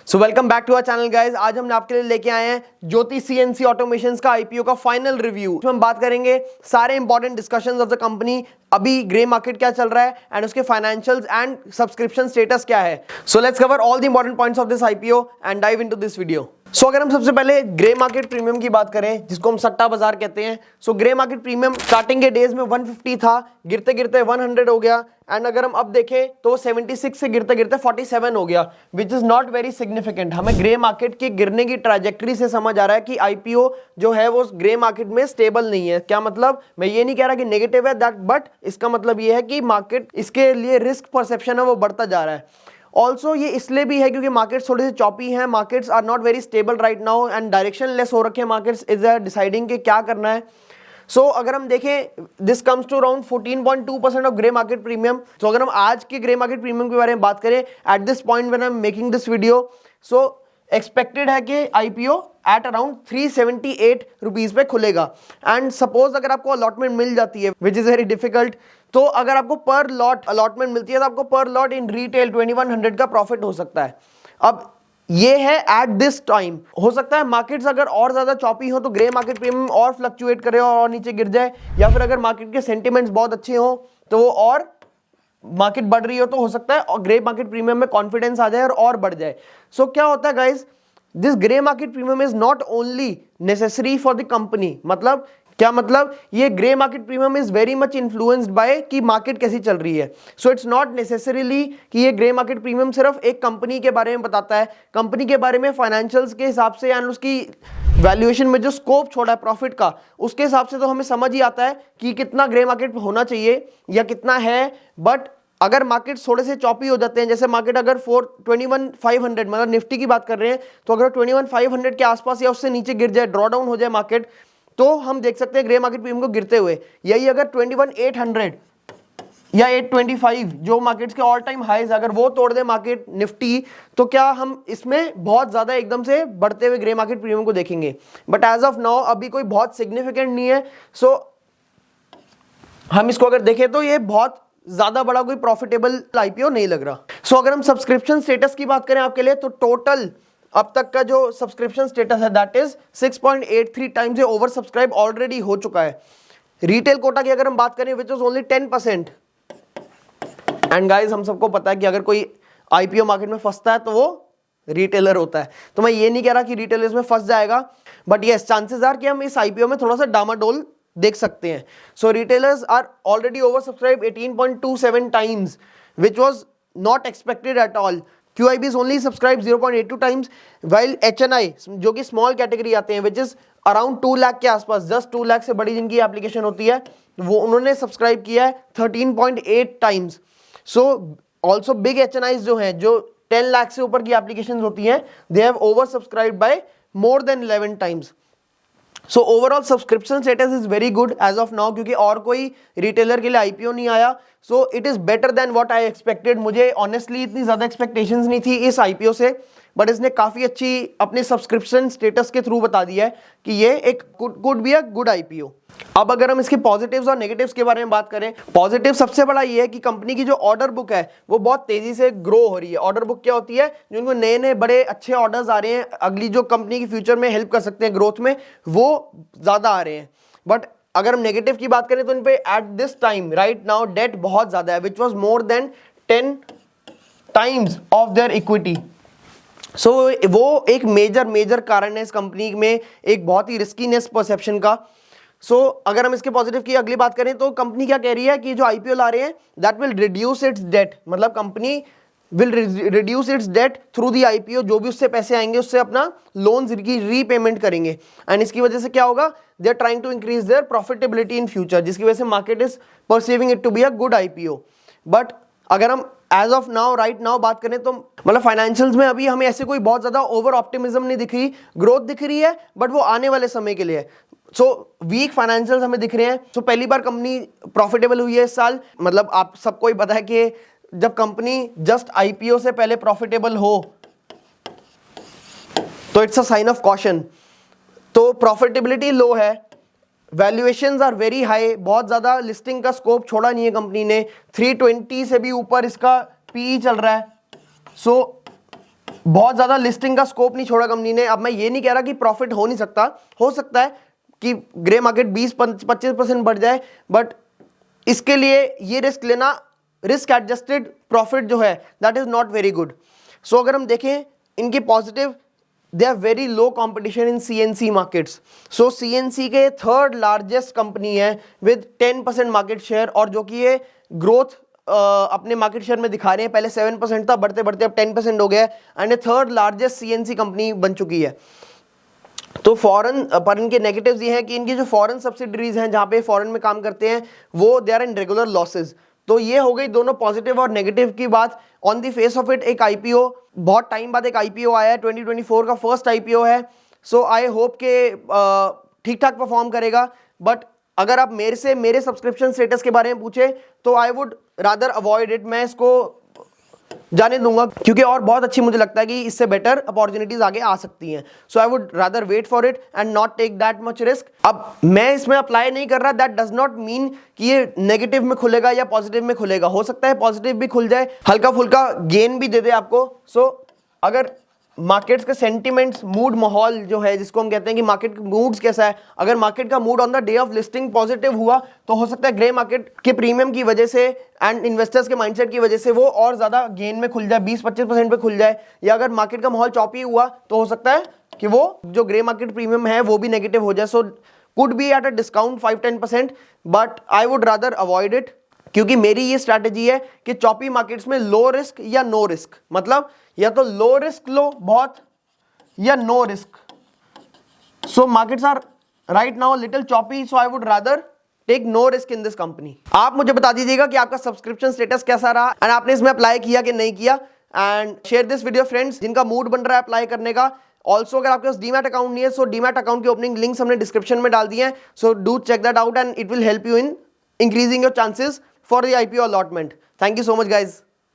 So welcome back to our channel guys. आज हम आपके लिए लेके आए हैं ज्योति सीएनसी ऑटोमेशंस का आईपीओ का फाइनल रिव्यू। इसमें हम बात करेंगे सारे important discussions of the company, अभी ग्रे मार्केट क्या चल रहा है एंड उसके फाइनेंशियल्स एंड सब्सक्रिप्शन स्टेटस क्या है। So let's cover all the important points of this IPO and dive into this video. So अगर हम सबसे पहले ग्रे मार्केट प्रीमियम की बात करें, जिसको हम सट्टा बाजार कहते हैं, so grey market premium starting के डेज में 150 था, गिरते गिरते 100 हो गया एंड अगर हम अब देखें तो 76 से गिरते गिरते 47 हो गया, which is not very significant. हमें ग्रे मार्केट की गिरने की ट्रैजेक्टरी से समझ आ रहा है कि आईपीओ जो है वो ग्रे मार्केट में स्टेबल नहीं है। क्या मतलब, मैं ये नहीं कह रहा कि नेगेटिव है दैट, बट इसका मतलब ये है कि मार्केट, इसके लिए रिस्क परसेप्शन है वो बढ़ता जा रहा है। ऑल्सो ये इसलिए भी है क्योंकि मार्केट्स थोड़े से चॉपी हैं, markets are not very stable right now and directionless हो रखे हैं मार्केट्स, इज डिसाइडिंग कि क्या करना है। सो अगर हम देखें, this comes to around 14.2% of grey market premium. So अगर हम आज के ग्रे मार्केट प्रीमियम के बारे में बात करें at this point when I am making this video, so expected है कि आईपीओ एट अराउंड 378 रुपीज पे खुलेगा एंड सपोज अगर आपको अलॉटमेंट मिल जाती है, विच इज वेरी डिफिकल्ट, तो अगर आपको पर लॉट अलॉटमेंट मिलती है तो आपको पर लॉट इन रिटेल 2100 का प्रॉफिट हो सकता है। अब ये है एट दिस टाइम। हो सकता है मार्केट्स अगर और ज्यादा चॉपी हो तो ग्रे मार्केट प्रीमियम और फ्लक्चुएट करे और नीचे गिर जाए, या फिर अगर मार्केट के सेंटिमेंट्स बहुत अच्छे हो तो वो और मार्केट बढ़ रही हो तो हो सकता है और ग्रे मार्केट प्रीमियम में कॉन्फिडेंस आ जाए और बढ़ जाए। सो क्या होता है guys, this grey market premium is not only necessary for the company. मतलब क्या मतलब, ये grey market premium is very much influenced by कि मार्केट कैसी चल रही है। सो इट्स नॉट नेसेसरीली कि ये ग्रे मार्केट प्रीमियम सिर्फ एक कंपनी के बारे में बताता है, कंपनी के बारे में फाइनेंशियल्स के हिसाब से एंड उसकी वैल्यूएशन में जो स्कोप छोड़ा है प्रॉफिट का, उसके हिसाब से तो हमें समझ ही आता है कि कितना ग्रे मार्केट होना चाहिए या कितना है। बट अगर मार्केट थोड़े से चॉपी हो जाते हैं, जैसे मार्केट अगर 21,500 मतलब निफ्टी की बात कर रहे हैं, तो अगर 21,500 के आसपास या उससे नीचे गिर जाए, ड्रॉ डाउन हो जाए मार्केट, तो हम देख सकते हैं ग्रे मार्केट प्रीमियम को गिरते हुए। यही अगर 21,800 या 825 जो मार्केट्स के ऑल टाइम हाईज अगर वो तोड़ दे मार्केट निफ्टी, तो क्या हम इसमें बहुत ज्यादा एकदम से बढ़ते हुए ग्रे मार्केट प्रीमियम को देखेंगे। बट एज ऑफ नाउ अभी कोई बहुत सिग्निफिकेंट नहीं है। सो हम इसको अगर देखें तो ये बहुत ज्यादा बड़ा कोई प्रॉफिटेबल आईपीओ नहीं लग रहा। सो अगर हम सब्सक्रिप्शन स्टेटस की बात करें आपके लिए, तो टोटल अब तक का जो सब्सक्रिप्शन स्टेटस है दैट इज 6.83 टाइम्स, ये ओवर सब्सक्राइब ऑलरेडी हो चुका है। रिटेल कोटा की अगर हम बात करें which is only 10%। And guys हम सबको पता है कि अगर कोई आईपीओ मार्केट में फंसता है तो वो रिटेलर होता है। तो मैं ये नहीं कह रहा कि रिटेलर्स में फंस जाएगा, बट यस चांसेस आर कि हम इस आईपीओ में थोड़ा सा डामाडोल देख सकते हैं। So retailers are already over subscribe 18.27 times, which was not expected at all. QIB is only subscribed 0.82 times, while HNI जो कि स्मॉल कैटेगरी आते हैं, विच इज अराउंड 2 लाख के आसपास, जस्ट 2 लाख से बड़ी जिनकी एप्लीकेशन होती है, वो उन्होंने सब्सक्राइब किया है 13.8 times. So also big HNIs जो हैं, जो 10 लाख से ऊपर की एप्लीकेशन होती हैं, they have oversubscribe by more than 11 times. So overall subscription status is very good as of now, क्योंकि और कोई रिटेलर के लिए आईपीओ नहीं आया। So it is better than what I expected. मुझे ऑनेस्टली इतनी ज्यादा एक्सपेक्टेशंस नहीं थी इस आईपीओ से, बट इसने काफी अच्छी अपने सब्सक्रिप्शन स्टेटस के थ्रू बता दिया है कि ये एक could be a good IPO. अब अगर हम इसके पॉजिटिव्स और नेगेटिव्स के बारे में बात करें, पॉजिटिव सबसे बड़ा ये है कि कंपनी की जो ऑर्डर बुक है वो बहुत तेजी से ग्रो हो रही है। ऑर्डर बुक क्या होती है, जिनको नए नए बड़े अच्छे ऑर्डर्स आ रहे हैं, अगली जो कंपनी की फ्यूचर में हेल्प कर सकते हैं ग्रोथ में, वो ज्यादा आ रहे हैं। बट अगर हम नेगेटिव की बात करें तो इन पे at this time right now debt बहुत ज्यादा है, which was more than 10 times of their equity. So वो एक मेजर कारण है इस कंपनी में, एक बहुत ही रिस्कीनेस परसेप्शन का। सो अगर हम इसके पॉजिटिव की अगली बात करें तो कंपनी क्या कह रही है कि जो आईपीओ ला रहे हैं that will reduce its debt, मतलब company will reduce its debt through the IPO. जो भी उससे पैसे आएंगे उससे अपना लोन्स की रीपेमेंट करेंगे एंड इसकी वजह से क्या होगा, they are trying to increase their profitability in future, जिसकी वजह से market is perceiving it to be a good IPO. But अगर हम as of now right now बात करें तो मतलब फाइनेंशियल्स में अभी हमें ऐसे कोई बहुत ज्यादा ओवर ऑप्टिमिज्म नहीं दिख रही, ग्रोथ दिख रही है बट वो आने वाले समय के लिए है। सो वीक फाइनेंशियल्स हमें दिख रहे हैं। सो पहली बार कंपनी प्रॉफिटेबल हुई है इस साल। मतलब आप सबको ही पता है कि जब कंपनी जस्ट आईपीओ से पहले प्रॉफिटेबल हो तो it's a sign of caution. तो प्रॉफिटेबिलिटी लो है, वैल्यूएशंस आर वेरी हाई, बहुत ज्यादा लिस्टिंग का स्कोप छोड़ा नहीं है कंपनी ने, 320 से भी ऊपर इसका पीई चल रहा है। सो बहुत ज्यादा लिस्टिंग का स्कोप नहीं छोड़ा कंपनी ने। अब मैं ये नहीं कह रहा कि प्रॉफिट हो नहीं सकता, हो सकता है कि ग्रे मार्केट 20-25% बढ़ जाए, बट इसके लिए ये रिस्क लेना, रिस्क एडजस्टेड प्रॉफिट जो है that is not very good. So अगर हम देखें इनकी positive, they are very low competition in CNC markets. So CNC के थर्ड लार्जेस्ट कंपनी है विद 10% मार्केट शेयर, और जो कि ये ग्रोथ अपने मार्केट शेयर में दिखा रहे हैं। पहले 7% था, बढ़ते बढ़ते अब 10% हो गया है, and A third largest CNC company बन चुकी है। तो फॉरेन पर इनके नेगेटिव्स ये हैं कि इनकी जो फॉरेन सब्सिडरीज हैं जहां पे फॉरेन में काम करते हैं वो they are in regular losses. तो ये हो गई दोनों पॉजिटिव और नेगेटिव की बात। On the face of it एक आईपीओ, बहुत टाइम बाद एक आईपीओ आया है, 2024 का फर्स्ट आईपीओ है। सो आई होप के ठीक ठाक परफॉर्म करेगा। बट अगर आप मेरे से मेरे सब्सक्रिप्शन स्टेटस के बारे में पूछे तो आई वुड रादर अवॉइड इट, मैं इसको जाने दूंगा, क्योंकि और बहुत अच्छी मुझे लगता है कि इससे बेटर अपॉर्चुनिटीज आगे आ सकती हैं। So I would rather wait for it and not take that much risk. अब मैं इसमें अप्लाई नहीं कर रहा, दैट डज नॉट मीन कि ये नेगेटिव में खुलेगा या पॉजिटिव में खुलेगा। हो सकता है पॉजिटिव भी खुल जाए, हल्का फुल्का गेन भी दे दे आपको। सो अगर मार्केट्स के सेंटिमेंट्स, मूड, माहौल जो है जिसको हम कहते हैं कि मार्केट मूड्स कैसा है, अगर मार्केट का mood on the day of listing positive हुआ तो हो सकता है ग्रे मार्केट के प्रीमियम की वजह से एंड इन्वेस्टर्स के माइंडसेट की वजह से वो और ज्यादा गेन में खुल जाए, 20-25% पे खुल जाए। या अगर मार्केट का माहौल चॉपी हुआ तो हो सकता है कि वो जो ग्रे मार्केट प्रीमियम है वो भी नेगेटिव हो जाए। So could be at a discount 5-10%, but I would rather avoid it, क्योंकि मेरी ये स्ट्रैटेजी है कि चॉपी मार्केट्स में लो रिस्क या नो रिस्क, मतलब या तो लो रिस्क लो बहुत या no risk. So markets are right now little choppy, so I would rather take no risk in this company. आप मुझे बता दीजिएगा कि आपका सब्सक्रिप्शन स्टेटस कैसा रहा एंड आपने इसमें अप्लाई किया कि नहीं किया, and share this video friends जिनका मूड बन रहा है अप्लाई करने का। ऑल्सो अगर आपके पास डीमैट अकाउंट नहीं है, सो डीमैट अकाउंट की ओपनिंग लिंक्स हमने डिस्क्रिप्शन में डाल दिए हैं, so do check that out and it will help you in increasing your chances for the IPO allotment. Thank you so much guys.